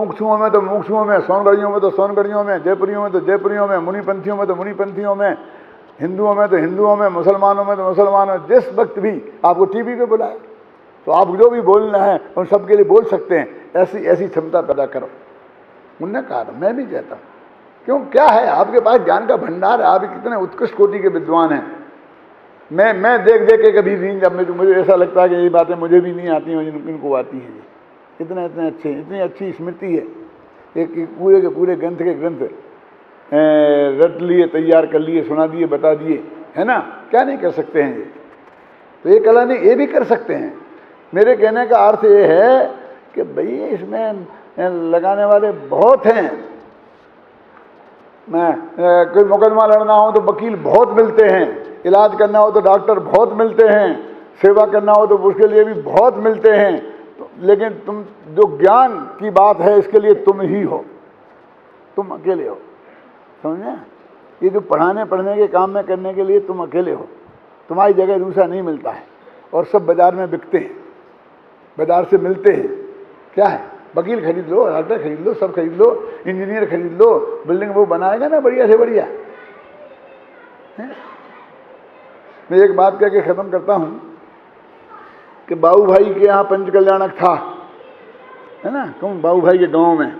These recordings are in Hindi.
मुमुक्षुओं में तो मुमुक्षुओं में, सोनगढ़ियों में तो सोनगढ़ियों में, जयपुरियों में तो जयपुरियों में, मुनिपंथियों में तो मुनिपंथियों में, हिंदुओं में तो हिंदुओं में, मुसलमानों में तो मुसलमानों। जिस वक्त भी आपको टीवी पे बुलाए तो आप जो भी बोलना है उन सबके लिए बोल सकते हैं। ऐसी ऐसी क्षमता पैदा करो। उन्होंने कहा, मैं भी कहता हूँ, क्यों, क्या है आपके पास ज्ञान का भंडार है, आप कितने उत्कृष्ट कोटि के विद्वान हैं। मैं देख देख के कभी नहीं, जब मुझे ऐसा लगता है कि ये बातें मुझे भी नहीं आती हैं, इनको आती हैं। इतने इतने अच्छे, इतनी अच्छी स्मृति है, एक पूरे के पूरे ग्रंथ के ग्रंथ रट लिए, तैयार कर लिए, सुना दिए, बता दिए, है ना। क्या नहीं कर सकते हैं ये, तो ये कला नहीं, ये भी कर सकते हैं। मेरे कहने का अर्थ ये है कि भाई इसमें लगाने वाले बहुत हैं। कोई मुकदमा लड़ना हो तो वकील बहुत मिलते हैं, इलाज करना हो तो डॉक्टर बहुत मिलते हैं, सेवा करना हो तो उसके लिए भी बहुत मिलते हैं। तो लेकिन तुम जो ज्ञान की बात है, इसके लिए तुम ही हो, तुम अकेले हो, समझे। ये जो पढ़ने के काम में करने के लिए तुम अकेले हो, तुम्हारी जगह दूसरा नहीं मिलता है। और सब बाजार में बिकते हैं, बाजार से मिलते हैं। क्या है, वकील खरीद लो, डॉक्टर खरीद लो, सब खरीद लो, इंजीनियर खरीद लो, बिल्डिंग वो बनाएगा ना बढ़िया से बढ़िया है? मैं एक बात कह के ख़त्म करता हूँ कि बाबू भाई के यहाँ पंचकल्याणक था, है ना, कौन, बाबू भाई के गांव में।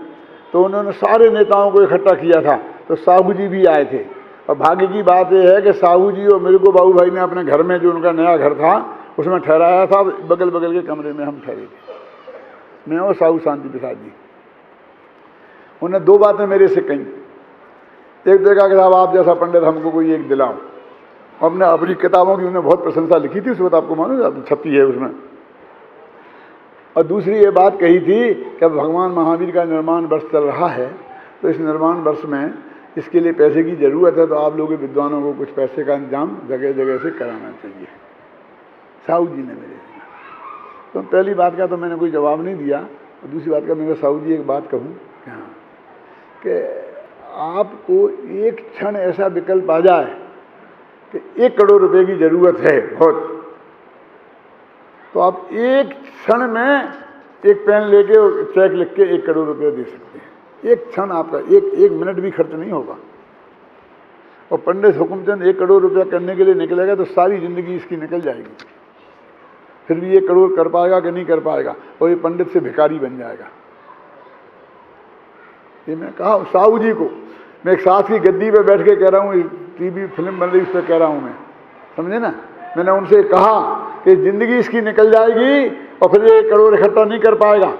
तो उन्होंने सारे नेताओं को इकट्ठा किया था, तो साहू जी भी आए थे। और भाग्य की बात यह है कि साहू जी और मेरे को बाबू भाई ने अपने घर में, जो उनका नया घर था उसमें ठहराया था। बगल बगल के कमरे में हम ठहरे थे, मैं और साहू शांति प्रसाद जी। उन्हें दो बातें मेरे से कही। एक देखा कि साहब आप जैसा पंडित हमको कोई एक दिलाओ। हमने अपनी किताबों की उन्हें बहुत प्रशंसा लिखी थी उस वक्त, आपको मालूम छपी है उसमें। और दूसरी ये बात कही थी कि भगवान महावीर का निर्माण वर्ष चल रहा है, तो इस निर्माण वर्ष में इसके लिए पैसे की ज़रूरत है, तो आप लोगों के विद्वानों को कुछ पैसे का इंतजाम जगह जगह से कराना चाहिए। साहू जी ने मेरे से। तो पहली बात का तो मैंने कोई जवाब नहीं दिया, और दूसरी बात का मैं साहू जी एक बात कहूँ कि आपको एक क्षण ऐसा विकल्प आ जाए कि 1 करोड़ रुपए की ज़रूरत है बहुत, तो आप एक क्षण में एक पेन लेके और चेक लिख के 1 करोड़ रुपए दे सकते हैं। एक क्षण आपका, एक मिनट भी खर्च नहीं होगा। और पंडित हुकुमचंद 1 करोड़ रुपया करने के लिए निकलेगा तो सारी जिंदगी इसकी निकल जाएगी, फिर भी 1 करोड़ कर पाएगा कि नहीं कर पाएगा, और ये पंडित से भिखारी बन जाएगा। ये मैं कहा साहू जी को, मैं एक साथ की गद्दी पे बैठ के कह रहा हूँ, टीवी फिल्म बन रही उस पर कह रहा हूँ मैं, समझे ना। मैंने उनसे कहा कि जिंदगी इसकी निकल जाएगी और फिर 1 करोड़ इकट्ठा नहीं कर पाएगा।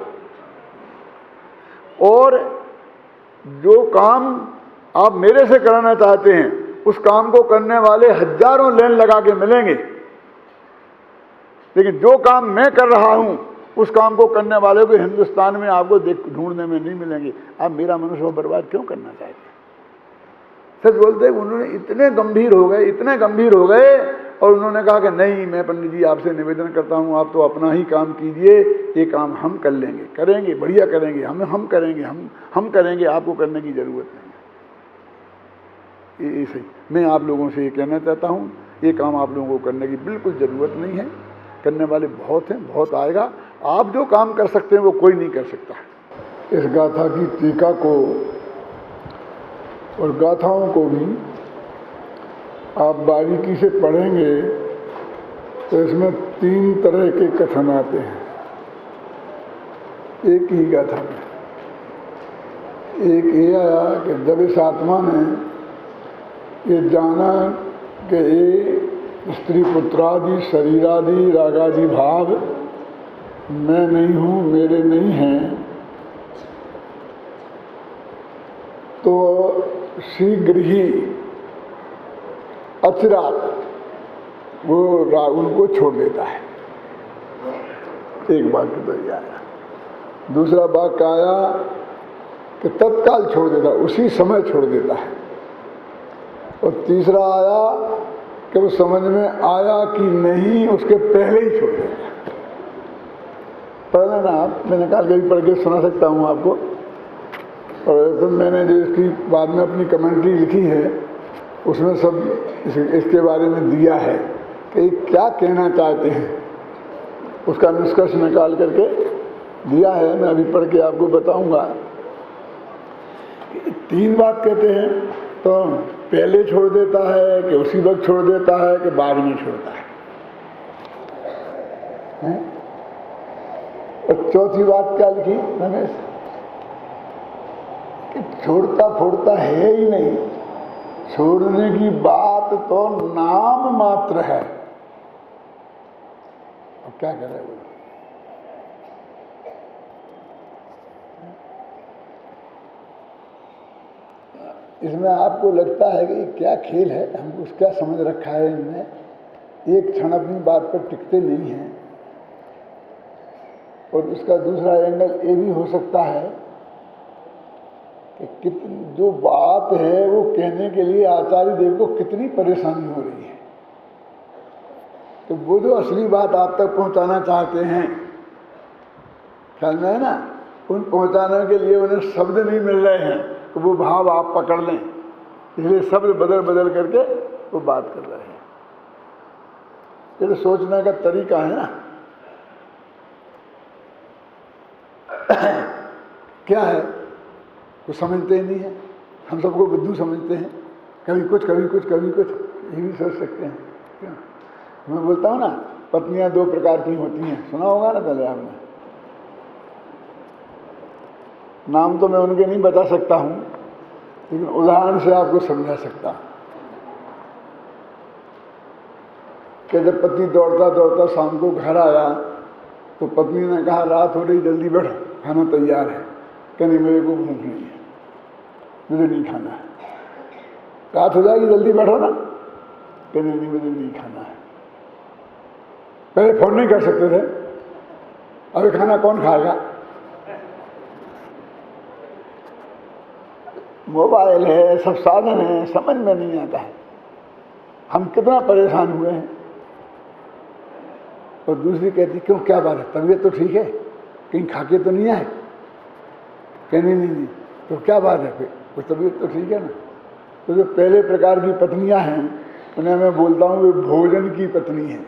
और जो काम आप मेरे से कराना चाहते हैं, उस काम को करने वाले हजारों लाइन लगा के मिलेंगे, लेकिन जो काम मैं कर रहा हूं उस काम को करने वाले को हिंदुस्तान में आपको ढूंढने में नहीं मिलेंगे। आप मेरा मनुष्य बर्बाद क्यों करना चाहते हैं? सच बोलते, उन्होंने इतने गंभीर हो गए और उन्होंने कहा कि नहीं, मैं पंडित जी आपसे निवेदन करता हूं, आप तो अपना ही काम कीजिए, ये काम हम कर लेंगे, करेंगे, बढ़िया करेंगे, हम करेंगे, हम करेंगे, आपको करने की जरूरत नहीं है। ये सही, मैं आप लोगों से ये कहना चाहता हूं, ये काम आप लोगों को करने की बिल्कुल ज़रूरत नहीं है। करने वाले बहुत हैं, बहुत आएगा। आप जो काम कर सकते हैं वो कोई नहीं कर सकता। इस गाथा की टीका को और गाथाओं को भी आप बारीकी से पढ़ेंगे तो इसमें 3 तरह के कथन आते हैं एक ही गाथा में। एक ये आया कि जब इस आत्मा ने ये जाना कि ये स्त्री पुत्रादि शरीरादि रागादि भाव मैं नहीं हूँ, मेरे नहीं हैं, तो शीघ्र ही अचिरात वो उनको छोड़ देता है। एक वाक्य तो ये आया। दूसरा वाक्य आया कि तत्काल छोड़ देता, उसी समय छोड़ देता है। और तीसरा आया कि वो समझ में आया कि नहीं, उसके पहले ही छोड़ देता है। पहले ना आप, मैं निकाल के भी पढ़ के सुना सकता हूँ आपको, और फिर मैंने जो इसकी बाद में अपनी कमेंट्री लिखी है उसमें सब इसके बारे में दिया है कि क्या कहना चाहते हैं, उसका निष्कर्ष निकाल करके दिया है। मैं अभी पढ़ के आपको बताऊंगा तीन बात कहते हैं, तो पहले छोड़ देता है कि उसी वक्त छोड़ देता है कि बाद में छोड़ता है? और चौथी बात क्या लिखी रमेश? कि छोड़ता फोड़ता है ही नहीं, छोड़ने की बात तो नाम मात्र है। अब क्या करे वो? इसमें आपको लगता है कि क्या खेल है, हमको क्या समझ रखा है इनने, एक क्षण अपनी बात पर टिकते नहीं हैं। और इसका दूसरा एंगल ये भी हो सकता है कि जो बात है वो कहने के लिए आचार्य देव को कितनी परेशानी हो रही है। तो वो जो असली बात आप तक पहुंचाना चाहते हैं, ख्याल में है ना, उन पहुंचाने के लिए उन्हें शब्द नहीं मिल रहे हैं, तो वो भाव आप पकड़ लें, इसलिए शब्द बदल बदल करके वो बात कर रहे हैं। ये तो सोचने का तरीका है ना। क्या है, कुछ समझते ही नहीं है, हम सबको बुद्धू समझते हैं, कभी कुछ कभी कुछ कभी कुछ, ये भी सोच सकते हैं। क्या मैं बोलता हूँ ना, पत्नियां दो प्रकार की होती हैं, सुना होगा ना पहले आपने। नाम तो मैं उनके नहीं बता सकता हूँ, लेकिन उदाहरण से आपको समझा सकता हूँ कि जब पति दौड़ता दौड़ता शाम को घर आया तो पत्नी ने कहा, रात हो रही, जल्दी बैठो, खाना तैयार है। कहने मेरे को भूख नहीं है, मुझे नहीं खाना है। रात हो जाएगी, जल्दी बैठो ना। कहने नहीं, मुझे नहीं खाना है। पहले फोन नहीं कर सकते थे, अभी खाना कौन खाएगा? मोबाइल है, सब साधन है, समझ में नहीं आता है, हम कितना परेशान हुए हैं। और दूसरी कहती, क्यों, क्या बात है, तबीयत तो ठीक है, कहीं खा के तो नहीं आए? कहनी नहीं, तो क्या बात है, फिर वो तबीयत तो ठीक है ना। तो जो पहले प्रकार की पत्नियां हैं उन्हें मैं बोलता हूँ वे भोजन की पत्नी हैं,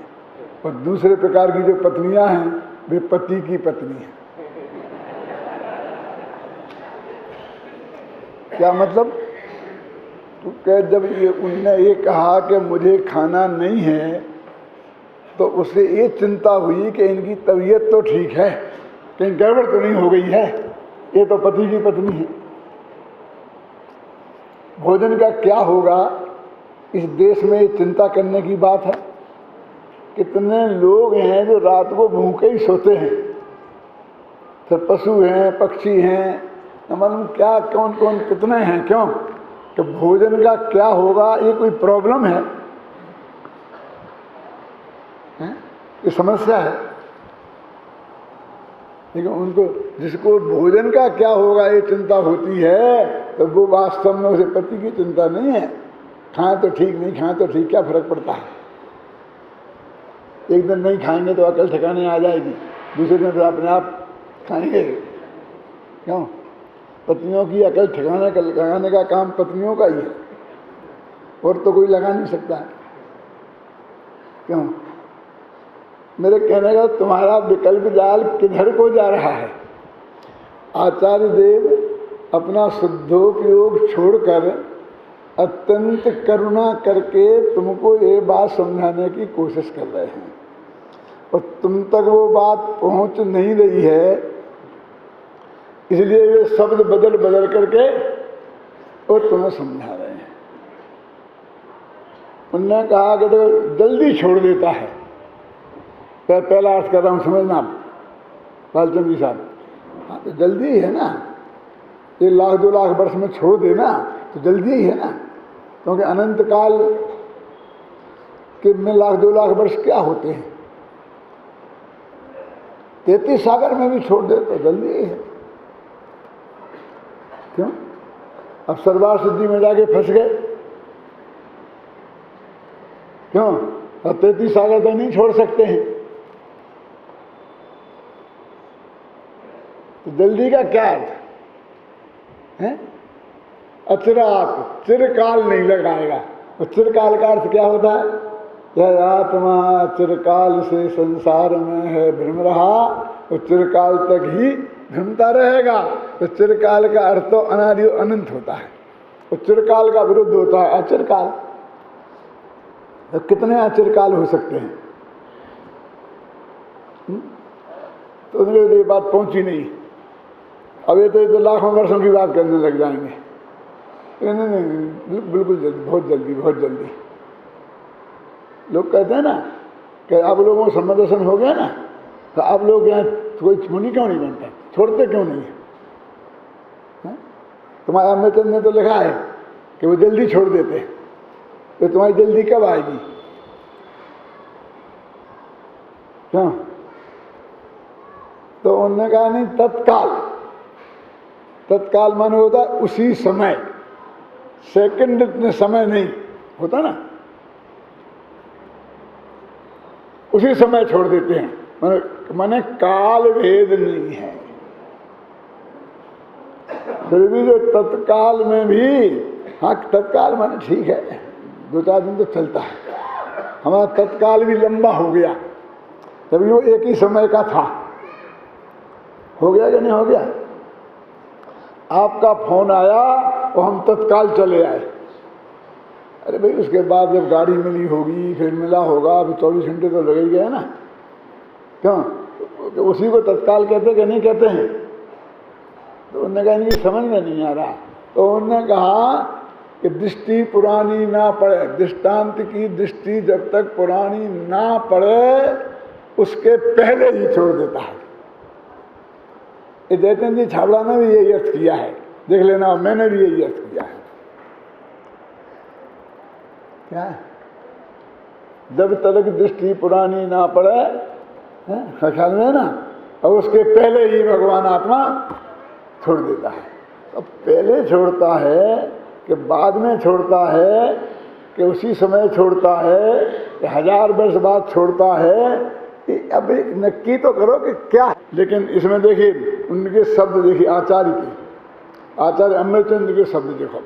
और दूसरे प्रकार की जो पत्नियां हैं वे पति की पत्नी हैं। क्या मतलब? तो कह, जब उनने ये कहा कि मुझे खाना नहीं है, तो उससे ये चिंता हुई कि इनकी तबीयत तो ठीक है, कहीं गड़बड़ तो नहीं हो गई है। ये तो पति की पत्नी है। भोजन का क्या होगा, इस देश में ये चिंता करने की बात है। कितने लोग हैं जो रात को भूखे ही सोते हैं, फिर पशु हैं, पक्षी हैं, मालूम क्या, कौन कौन कितने हैं। क्यों? कि भोजन का क्या होगा, ये कोई प्रॉब्लम है, ये समस्या है। लेकिन उनको, जिसको भोजन का क्या होगा ये चिंता होती है, तो वो वास्तव में उसे पति की चिंता नहीं है। खाएं तो ठीक, नहीं खाएं तो ठीक, क्या फर्क पड़ता है? एक दिन नहीं खाएंगे तो अकल ठिकाने आ जाएगी, दूसरे दिन तो अपने आप खाएंगे। क्यों? पत्नियों की अकल ठिकाने लगाने का काम पत्नियों का ही है, और तो कोई लगा नहीं सकता है। क्यों? मेरे कहने का तुम्हारा विकल्प जाल किधर को जा रहा है? आचार्य देव अपना शुद्धोपयोग छोड़कर अत्यंत करुणा करके तुमको ये बात समझाने की कोशिश कर रहे हैं, और तुम तक वो बात पहुंच नहीं रही है, इसलिए वे शब्द बदल बदल करके और तुम्हें समझा रहे हैं। उन्होंने कहा कि तो जल्दी छोड़ देता है। पहला अर्थ कर रहा हूँ, समझना लालचंद जी साहब। हाँ, तो जल्दी ही है ना, ये 1,00,000 2 लाख वर्ष में छोड़ देना तो जल्दी ही है ना, क्योंकि अनंत काल के में 1,00,000 2 लाख वर्ष क्या होते हैं? 33 सागर में भी छोड़ दे तो जल्दी ही है। क्यों? अब सर्वार सिद्धि में जाके फंस गए। क्यों? अब 33 सागर तो नहीं छोड़ सकते हैं, तो जल्दी का क्या अर्थ है? अचिरात, चिरकाल नहीं लगाएगा। तो चिरकाल का अर्थ क्या होता है? यह आत्मा चिरकाल से संसार में है भ्रम रहा, तो चिरकाल तक ही भ्रमता रहेगा तो चिरकाल का अर्थ तो अनादि और अनंत होता है, तो चिरकाल का विरुद्ध होता है अचिरकाल। तो कितने अचिरकाल हो सकते हैं? तो उन्हें ये बात पहुंची नहीं। अब ये तो लाखों वर्षों की बात करने लग जाएंगे। नहीं नहीं, बिल्कुल जल्दी, बहुत जल्दी, बहुत जल्दी। लोग कहते हैं ना कि आप लोगों को सम्मत दर्शन हो गया ना, तो आप लोग यहाँ कोई मुनि क्यों नहीं बनता, छोड़ते क्यों नहीं है? तुम्हारे अमृतचंद ने तो लिखा है कि वो जल्दी छोड़ देते, तो तुम्हारी जल्दी कब आएगी? क्यों? तो उन्होंने कहा नहीं, तत्काल। तत्काल माने होता है उसी समय, सेकंड समय नहीं होता ना, उसी समय छोड़ देते हैं। माने काल भेद नहीं है। फिर भी जो तत्काल में भी, हाँ तत्काल माने ठीक है, 2-4 दिन तो चलता है। हमारा तत्काल भी लंबा हो गया, तभी वो एक ही समय का था। हो गया कि नहीं हो गया? आपका फोन आया और हम तत्काल चले आए। अरे भाई उसके बाद जब गाड़ी मिली होगी, फिर मिला होगा, अभी 24 घंटे तो लगे ही गए ना। क्यों? तो उसी को तत्काल कहते कि नहीं कहते हैं? तो उन्होंने कहा इनकी समझ में नहीं आ रहा। तो उन्होंने कहा कि दृष्टि पुरानी ना पड़े, दृष्टांत की दृष्टि जब तक पुरानी ना पड़े उसके पहले ही छोड़ देता है। ये जयचंद जी छाबड़ा ने भी यही अर्थ किया है, देख लेना, मैंने भी यही अर्थ किया है। क्या? जब तक दृष्टि पुरानी ना पड़े, ख्याल में ना, और उसके पहले ही भगवान आत्मा छोड़ देता है। अब पहले छोड़ता है कि बाद में छोड़ता है कि उसी समय छोड़ता है कि 1000 वर्ष बाद छोड़ता है, अब एक नक्की तो करो कि क्या है। लेकिन इसमें देखिए उनके शब्द देखिए, आचार्य के, आचार्य अमृतचंद के शब्द देखो।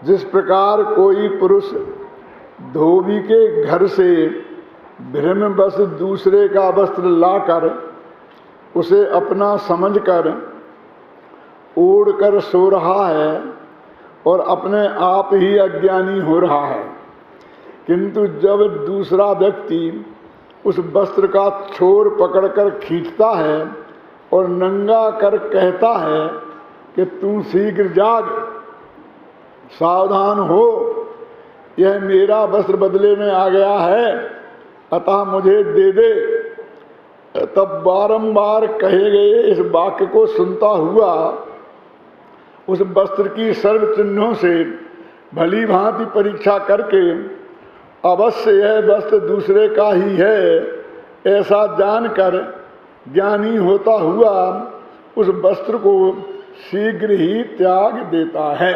जिस प्रकार कोई पुरुष धोबी के घर से भ्रमवश दूसरे का वस्त्र लाकर उसे अपना समझकर ओढ़कर सो रहा है और अपने आप ही अज्ञानी हो रहा है, किंतु जब दूसरा व्यक्ति उस वस्त्र का छोर पकड़कर खींचता है और नंगा कर कहता है कि तू शीघ्र जाग, सावधान हो, यह मेरा वस्त्र बदले में आ गया है, अतः मुझे दे दे, तब बारंबार कहे गए इस वाक्य को सुनता हुआ उस वस्त्र की सर्व चिन्हों से भली भांति परीक्षा करके अवश्य यह वस्त्र दूसरे का ही है ऐसा जानकर ज्ञानी होता हुआ उस वस्त्र को शीघ्र ही त्याग देता है।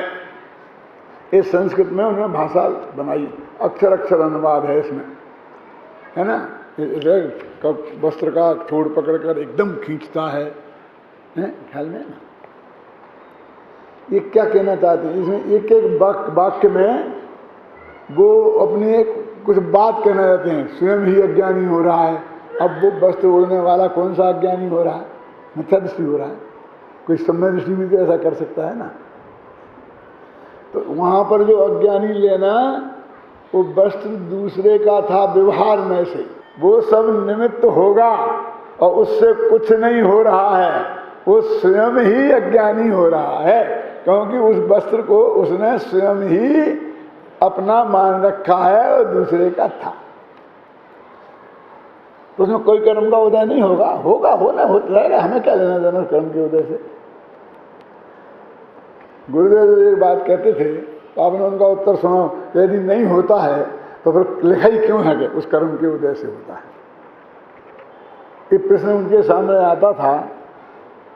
इस संस्कृत में उन्होंने भाषा बनाई, अक्षर अक्षर अनुवाद है इसमें, है ना। वस्त्र का छोड़ पकड़कर एकदम खींचता है, ख्याल में ना। ये क्या कहना चाहते हैं इसमें? एक एक वाक्य में वो अपनी एक कुछ बात कहना चाहते हैं। स्वयं ही अज्ञानी हो रहा है, अब वो वस्त्र ओढ़ने वाला कौन सा अज्ञानी हो रहा है? मिथ्या दृष्टि हो रहा है। कोई सम्यक दृष्टि भी तो ऐसा कर सकता है ना। तो वहाँ पर जो अज्ञानी लेना, वो वस्त्र दूसरे का था व्यवहार में से, वो सब निमित्त होगा और उससे कुछ नहीं हो रहा है, वो स्वयं ही अज्ञानी हो रहा है, क्योंकि उस वस्त्र को उसने स्वयं ही अपना मान रखा है और दूसरे का था। तो उसमें कोई कर्म का उदय नहीं होगा, होगा होना होता रहेगा, हमें क्या लेना देना कर्म के उदय से। गुरुदेव एक बात कहते थे, तो आपने उनका उत्तर सुनो, यदि नहीं होता है तो फिर लिखा ही क्यों है कि उस कर्म के उदय से होता है। ये प्रश्न उनके सामने आता था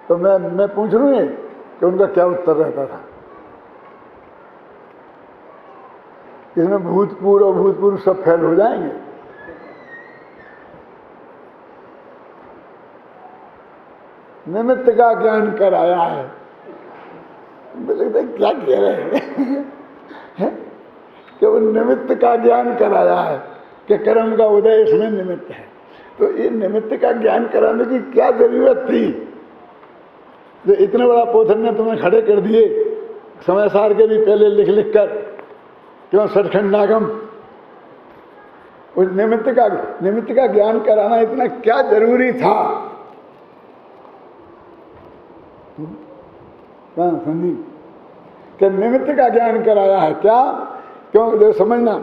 तो मैं पूछ लूँ कि उनका क्या उत्तर रहता था। इसमें भूतपूर्व और भूतपूर्व सब फेल हो जाएंगे। निमित्त का ज्ञान कराया है, क्या कह रहे हैं कि वो निमित्त का ज्ञान कराया है कि कर्म का उदय इसमें निमित्त है। तो ये निमित्त का ज्ञान कराने की क्या जरूरत थी? जो इतने बड़ा पोथन ने तुम्हें खड़े कर दिए, समय सार के भी पहले लिख लिख कर, क्यों सचखंडागम, उस निमित्त का ज्ञान कराना इतना क्या जरूरी था? समझी कि निमित्त का ज्ञान कराया है क्या? क्यों? जो समझना,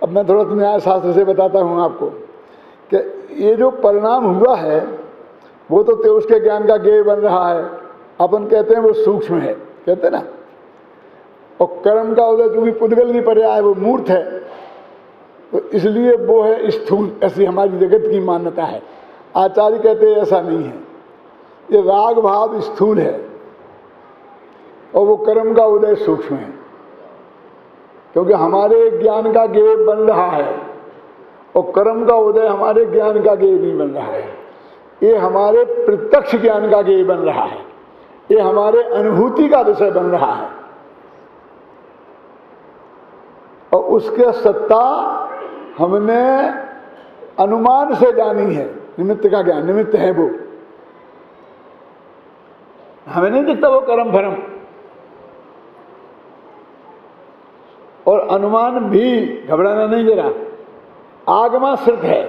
अब मैं थोड़ा न्याय शास्त्र से बताता हूँ आपको कि ये जो परिणाम हुआ है वो तो उसके ज्ञान का गेय बन रहा है। अपन कहते हैं वो सूक्ष्म है, कहते ना, और कर्म का उदय जो भी पुद्गल नहीं पर्याय है वो मूर्त है, तो इसलिए वो है स्थूल। ऐसी हमारी जगत की मान्यता है। आचार्य कहते हैं ऐसा नहीं है, ये राग भाव स्थूल है और वो कर्म का उदय सूक्ष्म है, क्योंकि हमारे ज्ञान का गेय बन रहा है और कर्म का उदय हमारे ज्ञान का गेय नहीं बन रहा है। ये हमारे प्रत्यक्ष ज्ञान का गेय बन रहा है, ये हमारे अनुभूति का विषय बन रहा है, और उसके सत्ता हमने अनुमान से जानी है। निमित्त का ज्ञान, निमित्त है वो, हमें नहीं दिखता वो कर्म फरम। और अनुमान भी, घबराना नहीं जरा, आगमाश्रित है।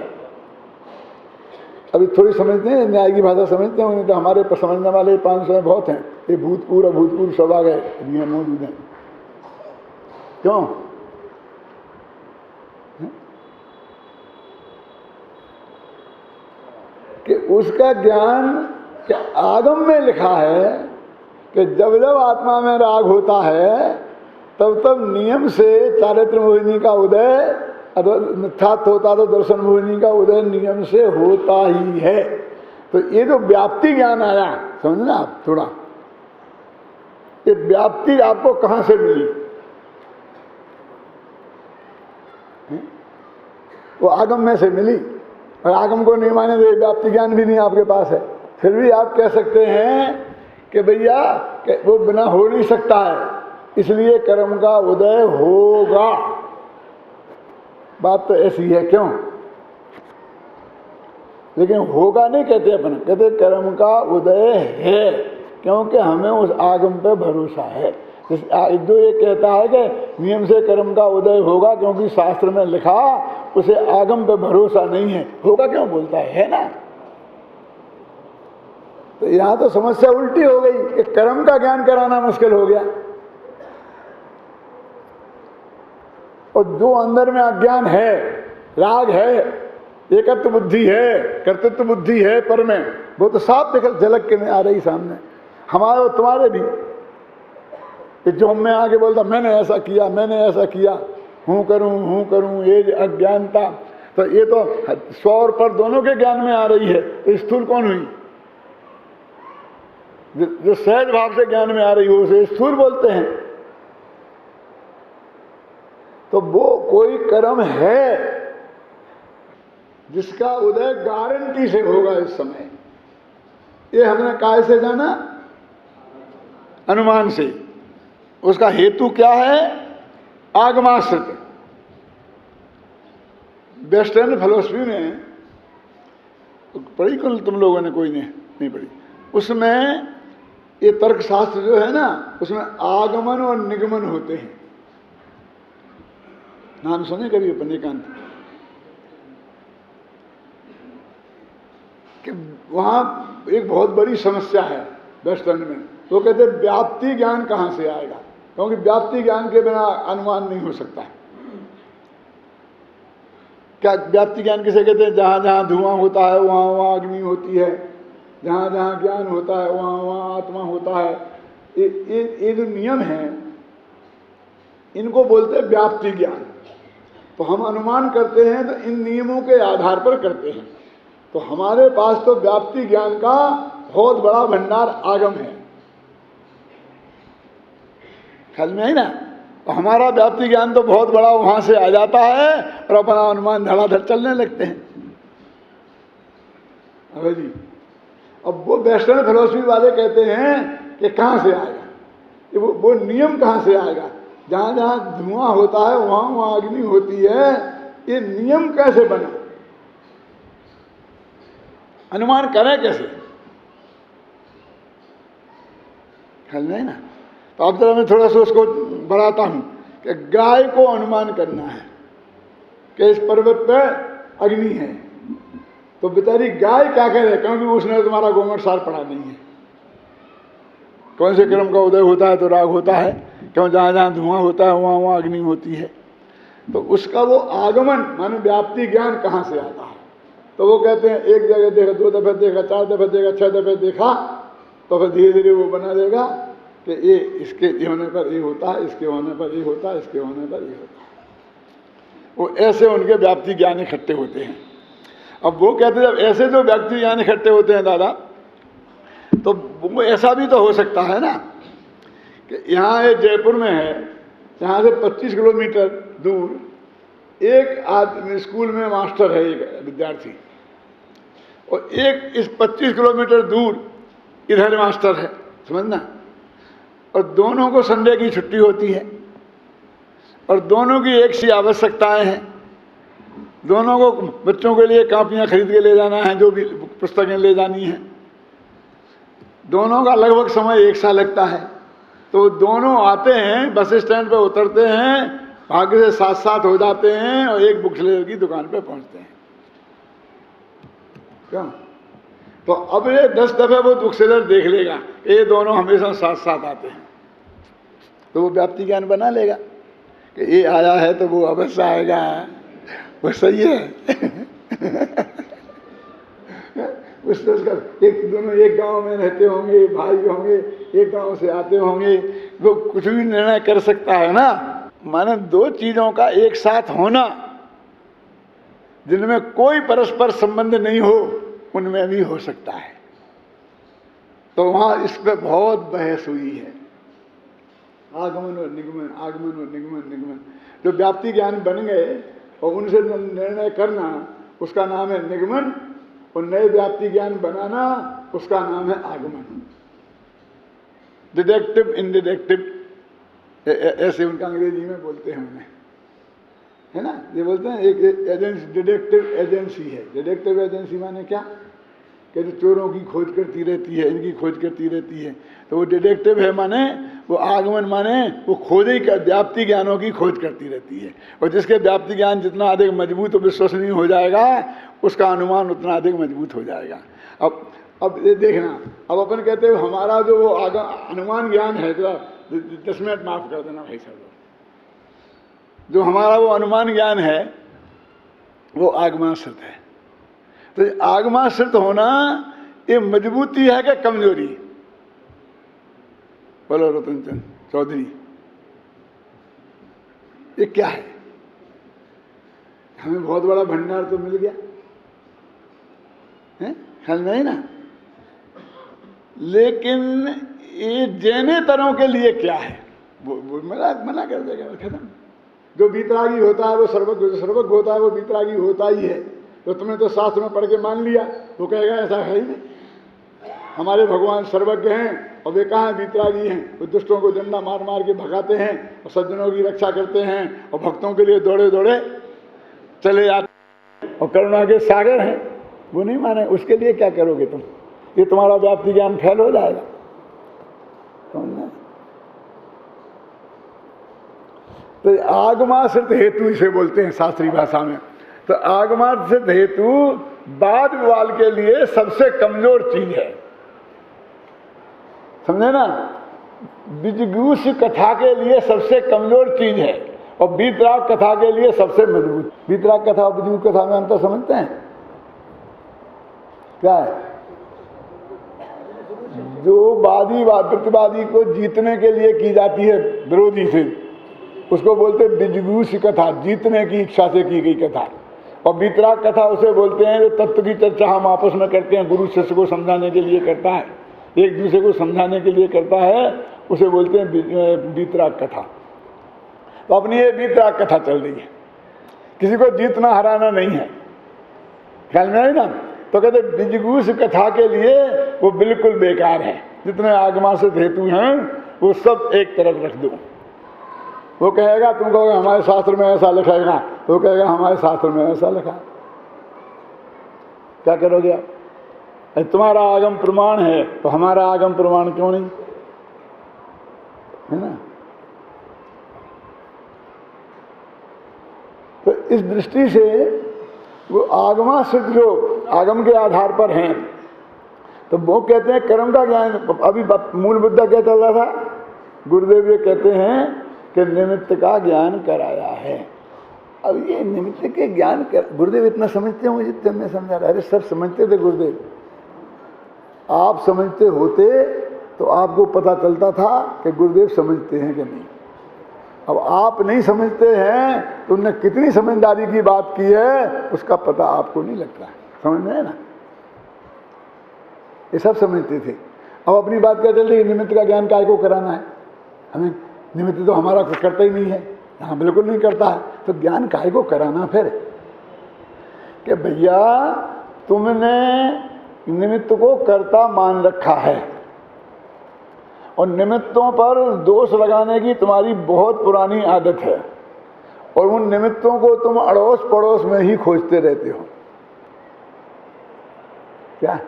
अभी थोड़ी समझते हैं, न्याय की भाषा समझते हैं, उन्हें तो हमारे पर समझने वाले 500 में बहुत हैं। ये भूतपूर्व अभूतपूर्व सब आ गए, नियम मौजूद हैं। क्यों? कि उसका ज्ञान कि आगम में लिखा है कि जब जब आत्मा में राग होता है तब तब नियम से चारित्र मोहिनी का उदय, मिथ्यात्व होता तो दर्शन मोहिनी का उदय नियम से होता ही है। तो ये जो व्याप्ति ज्ञान आया, समझना आप थोड़ा, ये व्याप्ति आपको कहां से मिली? वो आगम में से मिली, और आगम को नहीं माने तो व्याप्ति ज्ञान भी नहीं आपके पास है। फिर भी आप कह सकते हैं कि भैया वो बिना हो नहीं सकता है, इसलिए कर्म का उदय होगा। बात तो ऐसी है, क्यों? लेकिन होगा नहीं कहते अपन, कहते कर्म का उदय है, क्योंकि हमें उस आगम पे भरोसा है। जो ये कहता है कि नियम से कर्म का उदय होगा क्योंकि शास्त्र में लिखा, उसे आगम पे भरोसा नहीं है, होगा क्यों बोलता है ना? तो यहां तो समस्या उल्टी हो गई कि कर्म का ज्ञान कराना मुश्किल हो गया, और जो अंदर में अज्ञान है, राग है, एकत्व बुद्धि है, कर्तृत्व बुद्धि है पर में, वो तो साफ झलक के आ रही सामने, हमारे और तुम्हारे भी। कि जो मैं आगे बोलता मैंने ऐसा किया, मैंने ऐसा किया, हूँ करूँ, ये अज्ञानता, तो ये तो 100 और पर दोनों के ज्ञान में आ रही है। तो स्थूल कौन हुई? जो सहज भाव से ज्ञान में आ रही हो उसे स्थूल बोलते हैं। तो वो कोई कर्म है जिसका उदय गारंटी से होगा इस समय। ये हमने काय से जाना? अनुमान से। उसका हेतु क्या है? आगमाश्रित। वेस्टर्न फिलॉसफी में पढ़ी कुल तुम लोगों ने? कोई ने नहीं पढ़ी। उसमें ये तर्कशास्त्र जो है ना, उसमें आगमन और निगमन होते हैं। नाम सुने कभी पंडिकांत? कि वहां एक बहुत बड़ी समस्या है वेस्टर्न में। वो कहते हैं व्याप्ति ज्ञान कहां से आएगा, क्योंकि व्याप्ति ज्ञान के बिना अनुमान नहीं हो सकता है। क्या व्याप्ति ज्ञान किसे कहते हैं? जहां जहां धुआं होता है वहां वहां अग्नि होती है, जहां जहां ज्ञान होता है वहां वहां आत्मा होता है। ये जो नियम है इनको बोलते हैं व्याप्ति ज्ञान। तो हम अनुमान करते हैं तो इन नियमों के आधार पर करते हैं। तो हमारे पास तो व्याप्ति ज्ञान का बहुत बड़ा भंडार आगम है, ख्याल में है ना? तो हमारा व्याप्ति ज्ञान तो बहुत बड़ा वहां से आ जाता है और अपना अनुमान धड़ाधड़ चलने लगते हैं। अबे जी, अब वो वेस्टर्न फिलॉसफी वाले कहते हैं कि कहां से आएगा वो नियम, कहां से आएगा? जहां जहां धुआं होता है वहां वहां अग्नि होती है। ये नियम कैसे बना? अनुमान करें कैसे? ख्याल नहीं ना। तो अब जरा मैं थोड़ा सा उसको बढ़ाता हूँ कि गाय को अनुमान करना है कि इस पर्वत पर अग्नि है, तो बेचारी गाय क्या करे, क्योंकि उसने तुम्हारा गोमट सार पढ़ा नहीं है। कौन से क्रम का उदय होता है तो राग होता है, क्यों जहाँ जहाँ धुआं होता है वहाँ वहाँ अग्नि होती है। तो उसका वो आगमन माने व्याप्ति ज्ञान कहाँ से आता है। तो वो कहते हैं एक जगह देखा, 2 दफे देखा, 4 दफे देखा, 6 दफे देखा, तो फिर धीरे धीरे वो बना देगा कि ये इसके होने पर ये होता है, इसके होने पर ये होता है, इसके होने पर ये होता है। वो ऐसे उनके व्याप्ति ज्ञान इकट्ठे होते हैं। अब वो कहते हैं जब ऐसे जो व्याप्ति ज्ञान इकट्ठे होते हैं दादा, तो वो ऐसा भी तो हो सकता है ना कि यहाँ एक जयपुर में है, यहाँ से 25 किलोमीटर दूर एक आदमी स्कूल में मास्टर है, एक विद्यार्थी, और एक इस 25 किलोमीटर दूर इधर मास्टर है, समझना। और दोनों को संडे की छुट्टी होती है और दोनों की एक सी आवश्यकताएं हैं। दोनों को बच्चों के लिए कापियाँ खरीद के ले जाना है, जो भी पुस्तकें ले जानी हैं। दोनों का लगभग समय एक सा लगता है। तो दोनों आते हैं, बस स्टैंड पे उतरते हैं, भाग्य से साथ साथ हो जाते हैं और एक बुक सेलर की दुकान पे पहुंचते हैं। क्यों? तो अब ये 10 दफे वो बुक सेलर देख लेगा, ये दोनों हमेशा साथ साथ आते हैं, तो वो व्याप्ति ज्ञान बना लेगा कि ये आया है तो वो अवश्य आएगा, वो सही है। उससे उसका दोनों एक गांव में रहते होंगे, भाई होंगे, एक गांव से आते होंगे, वो कुछ भी निर्णय कर सकता है ना। माने 2 चीजों का एक साथ होना जिनमें कोई परस्पर संबंध नहीं हो, उनमें भी हो सकता है। तो वहां इस पर बहुत बहस हुई है, आगमन और निगमन, आगमन और निगमन। निगमन जो व्याप्ति ज्ञान बन गए और उनसे निर्णय करना, उसका नाम है निगमन, और नए व्याप्ति ज्ञान बनाना, उसका नाम है आगमन। डिडक्टिव इनडिडक्टिव, ऐसे उनका अंग्रेजी में बोलते हैं उन्हें, है ना। ये बोलते हैं एक एजेंसी, डिडक्टिव एजेंसी है। डिडक्टिव एजेंसी माने क्या कि जो चोरों की खोज करती रहती है, इनकी खोज करती रहती है, तो वो डिडक्टिव है। माने वो आगमन माने वो खोज ही व्याप्ति ज्ञानों की खोज करती रहती है, और जिसके व्याप्ति ज्ञान जितना अधिक मजबूत और विश्वसनीय हो जाएगा, उसका अनुमान उतना अधिक मजबूत हो जाएगा। अब ये देखना, अब अपन कहते हैं हमारा जो वो अनुमान ज्ञान है, 10 मिनट माफ कर देना भाई साहब, जो हमारा वो अनुमान ज्ञान है वो आगमाश्रित है। तो आगमाश्रित होना ये मजबूती है कि कमजोरी? बोलो रतन चंद चौधरी, ये क्या है? हमें बहुत बड़ा भंडार तो मिल गया है, ख्याल नहीं ना। लेकिन ये जैनेतरों के लिए क्या है, वो मना कर देगा, खत्म। जो बीतरागी होता है वो सर्वज्ञ, जो सर्वज्ञ होता है वो बीतरागी होता ही है। तो तुमने तो शास्त्र में पढ़ के मान लिया, वो कहेगा ऐसा है ही नहीं। हमारे भगवान सर्वज्ञ हैं और वे कहाँ बीतरागी हैं। वो दुष्टों को डंडा मार मार के भगाते हैं और सज्जनों की रक्षा करते हैं और भक्तों के लिए दौड़े दौड़े चले जाते हैं और करुणा के सागर हैं। वो नहीं माने, उसके लिए क्या करोगे तुम? ये तुम्हारा व्याप्ति ज्ञान फैल हो जाएगा। तो आगमाश्रित हेतु इसे बोलते हैं शास्त्रीय भाषा में। तो आगमाश्रित हेतु वाद विवाद के लिए सबसे कमजोर चीज है, समझे ना। बीजगूष कथा के लिए सबसे कमजोर चीज है और बीतराग कथा के लिए सबसे मजबूत। बीतराग कथा और बीजगूष कथा में अंतर समझते हैं क्या है? जो वादी प्रतिवादी को जीतने के लिए की जाती है विरोधी से, उसको बोलते हैं बीजगूष कथा, जीतने की इच्छा से की गई कथा। और बीतराग कथा उसे बोलते हैं जो तत्व की चर्चा हम आपस में करते हैं, गुरु शिष्य को समझाने के लिए करता है, एक दूसरे को समझाने के लिए करता है, उसे बोलते हैं बीतराग कथा। तो अपनी ये बीतराग कथा चल रही है, किसी को जीतना हराना नहीं है, ख्याल में आई ना। तो कहते बीजगूष कथा के लिए वो बिल्कुल बेकार है। जितने आगमाश्रित हेतु हैं वो सब एक तरफ रख दो। वो कहेगा, तुम कहोगे हमारे शास्त्र में ऐसा लिखा है ना, वो कहेगा हमारे शास्त्र में ऐसा लिखा। क्या करोगे आप? तुम्हारा आगम प्रमाण है तो हमारा आगम प्रमाण क्यों नहीं? इस दृष्टि से वो आगमाश्रित जो आगम के आधार पर हैं, तो वो कहते हैं कर्म का ज्ञान। अभी मूल मुद्दा क्या चल रहा था? गुरुदेव ये कहते हैं कि निमित्त का ज्ञान कराया है। अब ये निमित्त के ज्ञान गुरुदेव इतना समझते हो जितने मैं समझा रहा। अरे सब समझते थे गुरुदेव, आप समझते होते तो आपको पता चलता था कि गुरुदेव समझते हैं कि नहीं। अब आप नहीं समझते हैं तो उन्होंने कितनी समझदारी की बात की है उसका पता आपको नहीं लगता है। समझ में है ना? ये सब समझते थे। अब अपनी बात क्या चल रही है? निमित्त का ज्ञान काय को कराना है? हमें निमित्त तो हमारा कुछ करता ही नहीं है। हाँ, बिल्कुल नहीं करता है, तो ज्ञान काय को कराना फिर? कि भैया तुमने निमित्त को कर्ता मान रखा है और निमित्तों पर दोष लगाने की तुम्हारी बहुत पुरानी आदत है, और उन निमित्तों को तुम अड़ोस पड़ोस में ही खोजते रहते हो। क्या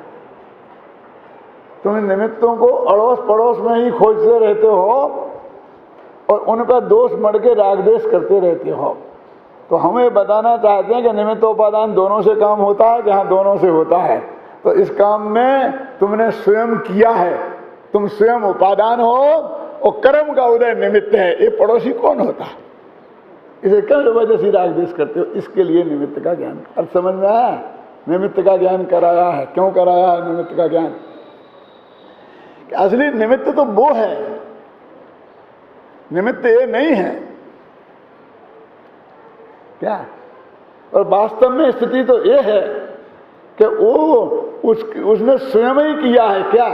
तुम इन निमित्तों को अड़ोस पड़ोस में ही खोजते रहते हो और उन पर दोष मढ़ के राग द्वेष करते रहते हो? तो हमें बताना चाहते हैं कि निमित्तोपादान दोनों से काम होता है, जहाँ दोनों से होता है। तो इस काम में तुमने स्वयं किया है, तुम स्वयं उपादान हो और कर्म का उदय निमित्त है। ये पड़ोसी कौन होता है? इसे क्यों जबरदस्ती राग द्वेष करते हो? इसके लिए निमित्त का ज्ञान। अब समझ में आया? निमित्त का ज्ञान कराया है। क्यों कराया है निमित्त का ज्ञान? असली निमित्त तो वो है, निमित्त ये नहीं है। क्या? और वास्तव में स्थिति तो ये है कि वो उसने स्वयं ही किया है। क्या?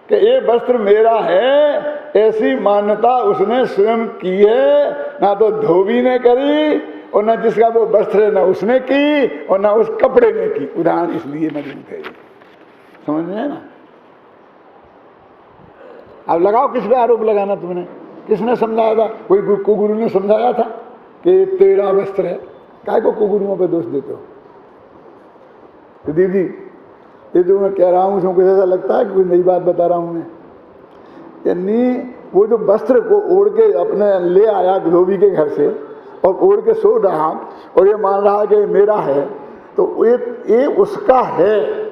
कि ये वस्त्र मेरा है, ऐसी मान्यता उसने स्वयं की है। ना तो धोबी ने करी और ना जिसका वो वस्त्र है ना उसने की और ना उस कपड़े ने की। उदाहरण इसलिए मौजूद है। समझ में है ना? अब लगाओ किस पे आरोप लगाना तुमने? किसने समझाया था? कोई गुरु ने समझाया था कि तेरा वस्त्र है? काय को गुरुओं पे दोष देते हो? तो दीदी ये जो मैं कह रहा हूँ उसमें कुछ ऐसा लगता है कि कोई नई बात बता रहा हूँ मैं? यानी वो जो वस्त्र को ओढ़ के अपने ले आया धोबी के घर से और ओढ़ के सो रहा और ये मान रहा कि मेरा है, तो ये उसका है।